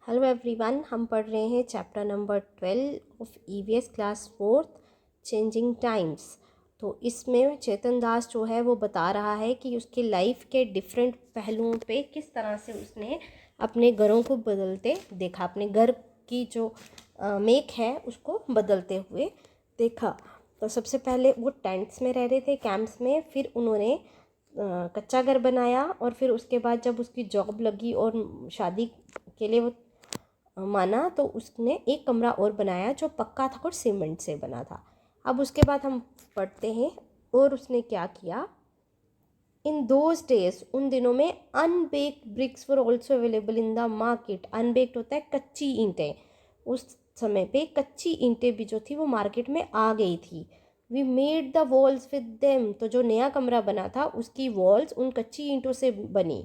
Hello everyone, हम पढ़ रहे हैं chapter number 12 of EVS class 4th changing times. तो इसमें चेतन दास जो है वो बता रहा है कि उसकी लाइफ के डिफरेंट पहलुओं पे किस तरह से उसने अपने घरों को बदलते देखा, अपने घर की जो मेक है उसको बदलते हुए देखा। तो सबसे पहले वो टेंट्स में रह रहे थे, कैंप्स में। फिर उन्होंने कच्चा घर बनाया और फिर उसके बाद जब उसकी जॉब लगी और शादी के लिए वो माना तो उसने एक कमरा और बनाया जो पक्का था और सीमेंट से बना था। अब उसके बाद हम पढ़ते हैं और उसने क्या किया। इन दोज डेज, उन दिनों में, unbaked bricks were also available in the market. Unbaked होता है कच्ची ईंटें। उस समय पे कच्ची ईंटें भी जो थी वो मार्केट में आ गई थी। We made the walls with them, तो जो नया कमरा बना था उसकी वॉल्स उन कच्ची ईंटों से बनी।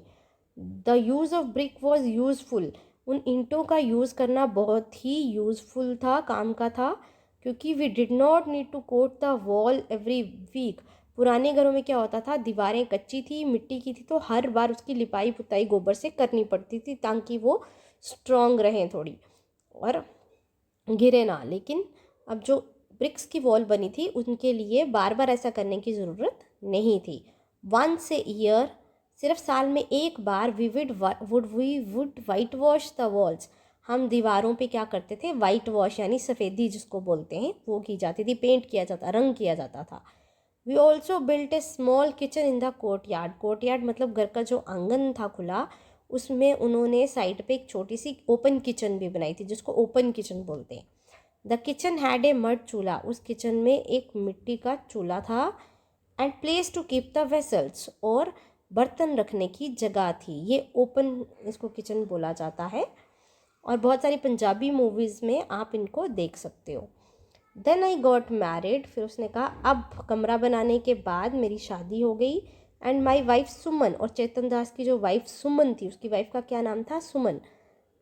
The use of brick was useful, उन ईंटों का यूज़ करना बहुत ही यूज़फुल था, काम का था, क्योंकि we did not need to coat the wall every week. पुराने घरों में क्या होता था, दीवारें कच्ची थी, मिट्टी की थी, तो हर बार उसकी लिपाई पुताई गोबर से करनी पड़ती थी ताकि वो स्ट्रॉन्ग रहें थोड़ी और गिरे ना। लेकिन अब जो ब्रिक्स की वॉल बनी थी उनके लिए बार बार ऐसा करने की ज़रूरत नहीं थी। वंस ए ईयर, सिर्फ साल में एक बार, we would white wash the walls, हम दीवारों पे क्या करते थे, वाइट वॉश यानी सफ़ेदी जिसको बोलते हैं वो की जाती थी, पेंट किया जाता, रंग किया जाता था। We also built a small kitchen in the courtyard. Courtyard मतलब घर का जो आंगन था खुला, उसमें उन्होंने साइड पे एक छोटी सी ओपन किचन भी बनाई थी जिसको ओपन किचन बोलते हैं। The kitchen had a mud chulha, उस किचन में एक मिट्टी का चूल्हा था। And place to keep the vessels, और बर्तन रखने की जगह थी। ये ओपन इसको किचन बोला जाता है और बहुत सारी पंजाबी मूवीज़ में आप इनको देख सकते हो। देन आई गॉट मैरिड, फिर उसने कहा अब कमरा बनाने के बाद मेरी शादी हो गई। एंड माई वाइफ सुमन, और चेतन दास की जो वाइफ सुमन थी, उसकी वाइफ का क्या नाम था, Suman,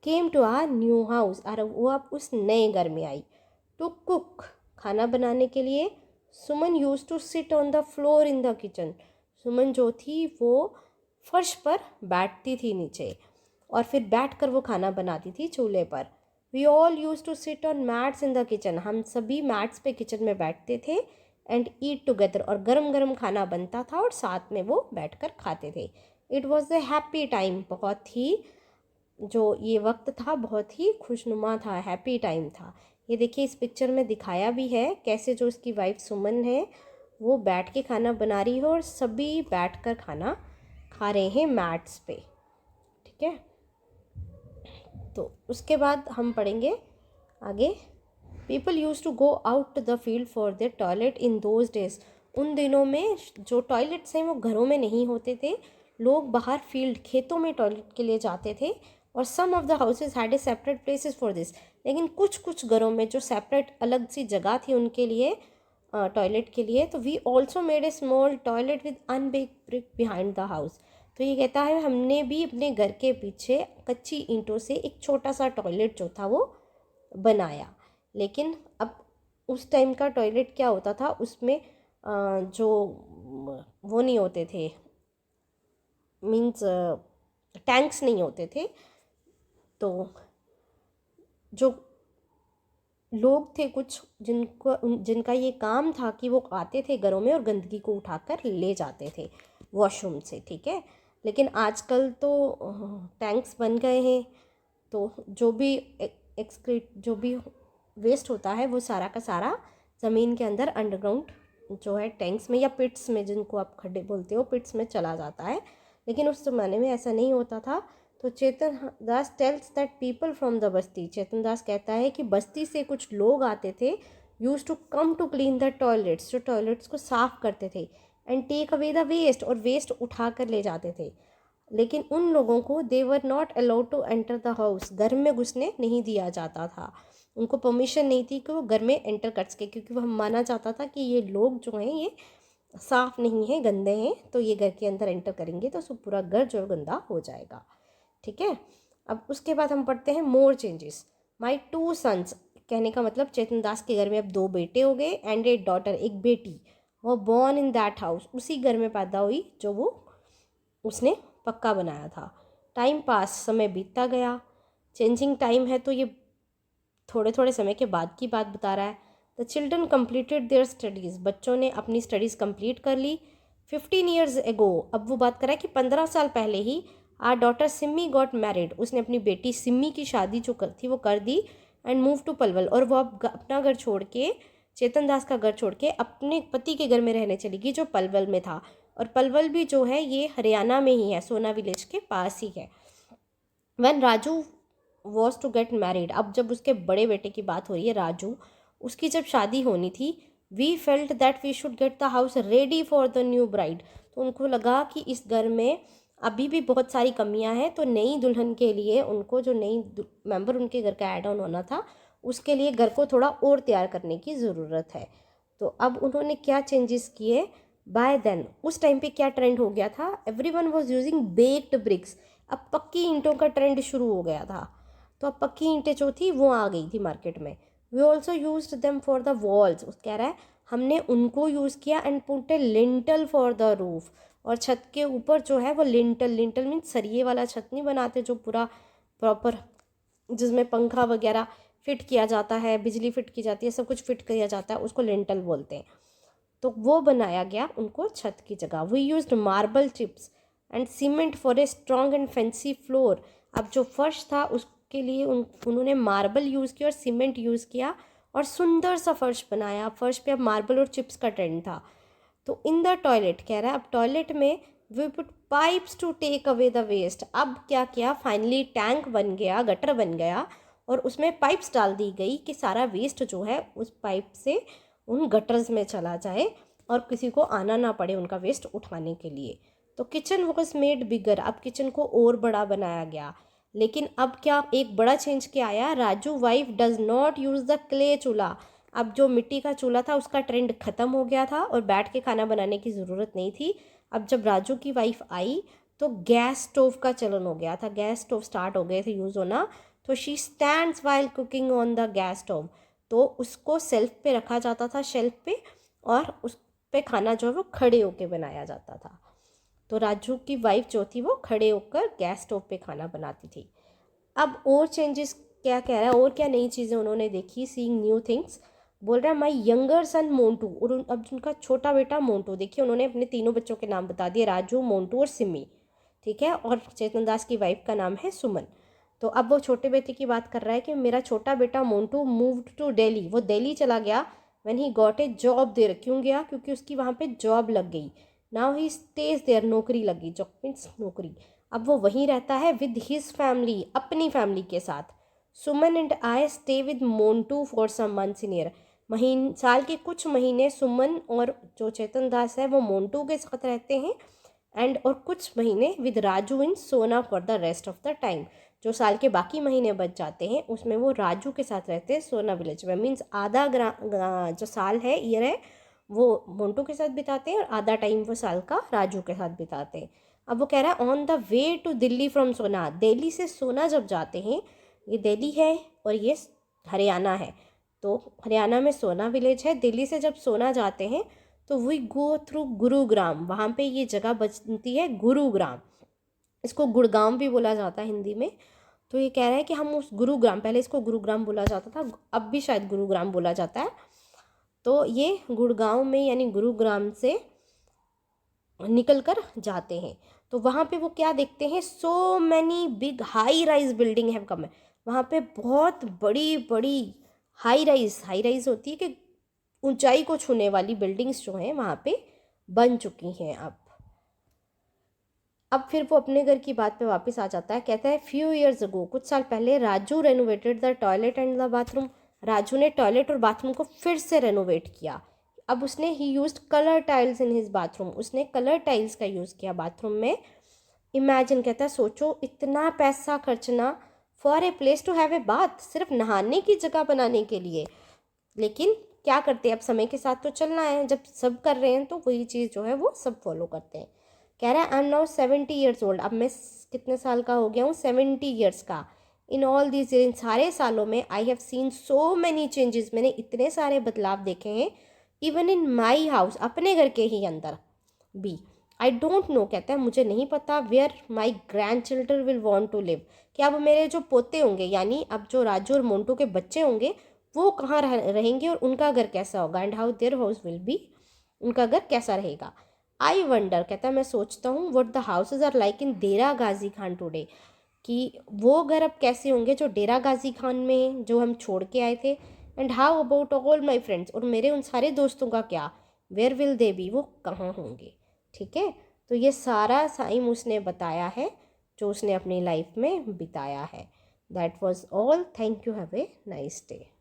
came to our new house, और वो अब उस नए घर में आई। टू कुक, खाना बनाने के लिए। Suman use to sit on the floor in the kitchen, Suman जो थी वो फर्श पर बैठती थी नीचे और फिर बैठकर वो खाना बनाती थी चूल्हे पर। We all use to sit on mats in the kitchen, हम सभी मैट्स पे किचन में बैठते थे। एंड ईट टुगेदर, और गरम गरम खाना बनता था और साथ में वो बैठकर खाते थे। It was a happy time, बहुत ही जो ये वक्त था बहुत ही खुशनुमा था, हैप्पी टाइम था। ये देखिए इस पिक्चर में दिखाया भी है कैसे जो इसकी वाइफ सुमन है वो बैठ के खाना बना रही है और सभी बैठकर खाना खा रहे हैं मैट्स पे। ठीक है, तो उसके बाद हम पढ़ेंगे आगे। People use to go out to the field for their toilet in those days, उन दिनों में जो टॉयलेट्स हैं वो घरों में नहीं होते थे, लोग बाहर फील्ड खेतों में टॉयलेट के लिए जाते थे। और some of the houses had a separate places for this, लेकिन कुछ कुछ घरों में जो सेपरेट अलग सी जगह थी उनके लिए टॉयलेट के लिए। तो we also made a small toilet with unbaked brick behind the house, तो ये कहता है हमने भी अपने घर के पीछे कच्ची ईंटों से एक छोटा सा टॉयलेट जो था वो बनाया। लेकिन अब उस टाइम का टॉयलेट क्या होता था, उसमें जो वो नहीं होते थे, मीन्स टैंक्स नहीं होते थे। तो जो लोग थे कुछ जिनका ये काम था कि वो आते थे घरों में और गंदगी को उठाकर ले जाते थे वॉशरूम से। ठीक है, लेकिन आजकल तो टैंक्स बन गए हैं, तो जो भी एक्सक्रीट जो भी वेस्ट होता है वो सारा का सारा ज़मीन के अंदर अंडरग्राउंड जो है टैंक्स में या पिट्स में, जिनको आप खड्डे बोलते हो, पिट्स में चला जाता है। लेकिन उस ज़माने में ऐसा नहीं होता था। तो Chetan Das tells that people from the basti, Chetan दास कहता है कि बस्ती से कुछ लोग आते थे, use to come to clean the toilets, जो टॉयलेट्स को साफ करते थे, and take away the waste, और वेस्ट उठा कर ले जाते थे। लेकिन उन लोगों को they were not allowed to enter the house, घर में घुसने नहीं दिया जाता था, उनको परमिशन नहीं थी कि वो घर में एंटर कर सके, क्योंकि वह माना जाता था कि ये लोग जो हैं ये साफ़ नहीं है, गंदे हैं, तो ये घर के अंदर एंटर करेंगे तो पूरा घर जो गंदा हो जाएगा। ठीक है, अब उसके बाद हम पढ़ते हैं मोर चेंजेस। माई 2 सन्स, कहने का मतलब चेतन दास के घर में अब 2 बेटे हो गए, एंड ए डॉटर, एक बेटी, वो बॉर्न इन दैट हाउस, उसी घर में पैदा हुई जो वो उसने पक्का बनाया था। टाइम पास, समय बीतता गया। चेंजिंग टाइम है तो ये थोड़े थोड़े समय के बाद की बात बता रहा है। The children completed their studies, बच्चों ने अपनी स्टडीज़ कंप्लीट कर ली। 15 ईयर्स एगो, अब वो बात कर रहा है कि 15 साल पहले ही our daughter Simi got married, उसने अपनी बेटी सिमी की शादी जो थी वो कर दी। एंड मूव टू पलवल, और वो अब अपना घर छोड़ के, चेतन दास का घर छोड़ के अपने पति के घर में रहने चली गई जो पलवल में था। और पलवल भी जो है ये हरियाणा में ही है, सोना विलेज के पास ही है। When Raju was to get married, अब जब उसके बड़े बेटे की बात हो रही है राजू, उसकी जब शादी होनी थी, we felt that we should get the house ready for the new bride, तो उनको लगा कि इस घर में अभी भी बहुत सारी कमियां हैं, तो नई दुल्हन के लिए उनको जो नई मेंबर उनके घर का ऐड ऑन होना था, उसके लिए घर को थोड़ा और तैयार करने की ज़रूरत है। तो अब उन्होंने क्या चेंजेस किए। बाय देन, उस टाइम पे क्या ट्रेंड हो गया था, everyone was using baked bricks, अब पक्की ईंटों का ट्रेंड शुरू हो गया था। तो अब पक्की ईंटें जो थी वो आ गई थी मार्केट में। We also use them for the walls, उस कह रहा है हमने उनको यूज़ किया। And put a lintel for the roof, और छत के ऊपर जो है वो लिंटल, लिंटल मीन्स सरिये वाला छत नहीं बनाते जो पूरा प्रॉपर, जिसमें पंखा वगैरह फिट किया जाता है, बिजली फिट की जाती है, सब कुछ फिट किया जाता है, उसको लिंटल बोलते हैं। तो वो बनाया गया उनको छत की जगह। We used marble chips and cement for a strong and fancy floor, अब जो फर्श था उसके लिए उन्होंने मार्बल यूज़ किया और सीमेंट यूज़ किया और सुंदर सा फर्श बनाया। फर्श पे अब मार्बल और चिप्स का ट्रेंड था। तो इन द टॉयलेट, कह रहा है अब टॉयलेट में we put pipes to take away the waste, अब क्या किया, फाइनली टैंक बन गया, गटर बन गया, और उसमें पाइप्स डाल दी गई कि सारा वेस्ट जो है उस पाइप से उन गटर्स में चला जाए और किसी को आना ना पड़े उनका वेस्ट उठाने के लिए। तो किचन वॉज मेड बिगर, अब किचन को और बड़ा बनाया गया। लेकिन अब क्या एक बड़ा चेंज क्या आया, Raju wife does not use the clay चूल्हा, अब जो मिट्टी का चूल्हा था उसका ट्रेंड ख़त्म हो गया था और बैठ के खाना बनाने की ज़रूरत नहीं थी। अब जब राजू की वाइफ आई तो गैस स्टोव का चलन हो गया था, गैस स्टोव स्टार्ट हो गए थे यूज़ होना। तो she stands while cooking on the gas stove, तो उसको सेल्फ पे रखा जाता था, शेल्फ पे, और उस पे खाना जो है वो खड़े होके बनाया जाता था। तो राजू की वाइफ जो थी वो खड़े होकर गैस स्टोव पे खाना बनाती थी। अब और चेंजेस क्या कह रहा है, और क्या नई चीज़ें उन्होंने देखी, सीइंग न्यू थिंग्स। बोल रहा है माई यंगर सन मोंटू, और अब उनका छोटा बेटा मोंटू, देखिए उन्होंने अपने तीनों बच्चों के नाम बता दिए, राजू, मोंटू और सिमी, ठीक है। और चेतन दास की वाइफ का नाम है सुमन। तो अब वो छोटे बेटे की बात कर रहा है कि मेरा छोटा बेटा मोंटू मूव्ड टू दिल्ली, वो दिल्ली चला गया। When he got a job there, क्यों गया, क्योंकि उसकी वहाँ पे जॉब लग गई। नाउ ही स्टेज देयर, नौकरी लगी, जॉब मीन्स नौकरी। अब वो वहीं रहता है विद हिज फैमिली, अपनी फैमिली के साथ। Suman and I stay with Montu for some months in year, साल के कुछ महीने सुमन और जो चेतन दास है वो मोंटू के साथ रहते हैं, एंड और कुछ महीने विद राजू इन सोना for the rest of the time. जो साल के बाकी महीने बच जाते हैं उसमें वो राजू के साथ रहते हैं सोना विलेज में, मीन्स आधा जो साल है, ईयर है, वो मोंटू के साथ बिताते हैं और आधा टाइम वो साल का राजू के साथ बिताते हैं। अब वो कह रहा है on the way to Delhi from Sona, Delhi से सोना जब जाते हैं, ये दिल्ली है और ये हरियाणा है, तो हरियाणा में सोना विलेज है, दिल्ली से जब सोना जाते हैं तो वी गो थ्रू गुरुग्राम, वहाँ पे ये जगह बचती है गुरुग्राम, इसको गुड़गांव भी बोला जाता है हिंदी में। तो ये कह रहा है कि हम उस गुरुग्राम, पहले इसको गुरुग्राम बोला जाता था, अब भी शायद गुरुग्राम बोला जाता है। तो ये गुड़गांव में यानी गुरुग्राम से निकल कर जाते हैं। तो वहाँ पे वो क्या देखते हैं, so many big high rise building है कम, वहाँ पे बहुत बड़ी बड़ी हाई राइज होती है कि ऊंचाई को छूने वाली बिल्डिंग्स जो हैं वहाँ पे बन चुकी हैं। अब फिर वो अपने घर की बात पे वापस आ जाता है, कहता है फ्यू ईयर्स अगो, कुछ साल पहले Raju renovated the toilet and the bathroom, Raju ने टॉयलेट और बाथरूम को फिर से रेनोवेट किया। अब उसने he used colour tiles in his bathroom, उसने कलर टाइल्स का यूज़ किया बाथरूम में। इमेजिन, कहता है सोचो इतना पैसा खर्चना for a place to have a bath, सिर्फ नहाने की जगह बनाने के लिए। लेकिन क्या करते हैं, अब समय के साथ तो चलना है, जब सब कर रहे हैं तो वही चीज़ जो है वो सब फॉलो करते हैं। कह रहा है I am now 70 years old, अब मैं कितने साल का हो गया हूँ, 70 ईयर्स का। इन ऑल दीज इन सारे सालों में I have seen so many changes, मैंने इतने सारे बदलाव देखे हैं। इवन इन माई हाउस, अपने घर के ही अंदर भी। आई डोंट नो, कहता है मुझे नहीं पता where my grandchildren will want to live, कि अब मेरे जो पोते होंगे, यानी अब जो राजू और मोंटू के बच्चे होंगे, वो कहाँ रहेंगे और उनका घर कैसा होगा, and how their house will be, उनका घर कैसा रहेगा। आई वंडर, कहता है मैं सोचता हूँ, what the houses are like in Dera Ghazi Khan today, कि वो घर अब कैसे होंगे जो डेरा गाजी खान में जो हम छोड़ के आए थे। And how about all my friends, और मेरे उन सारे दोस्तों का क्या, वेयर विल दे बी, वो कहाँ होंगे। ठीक है, तो ये सारा साइम उसने बताया है जो उसने अपनी लाइफ में बिताया है। That was all, thank you, have a nice day.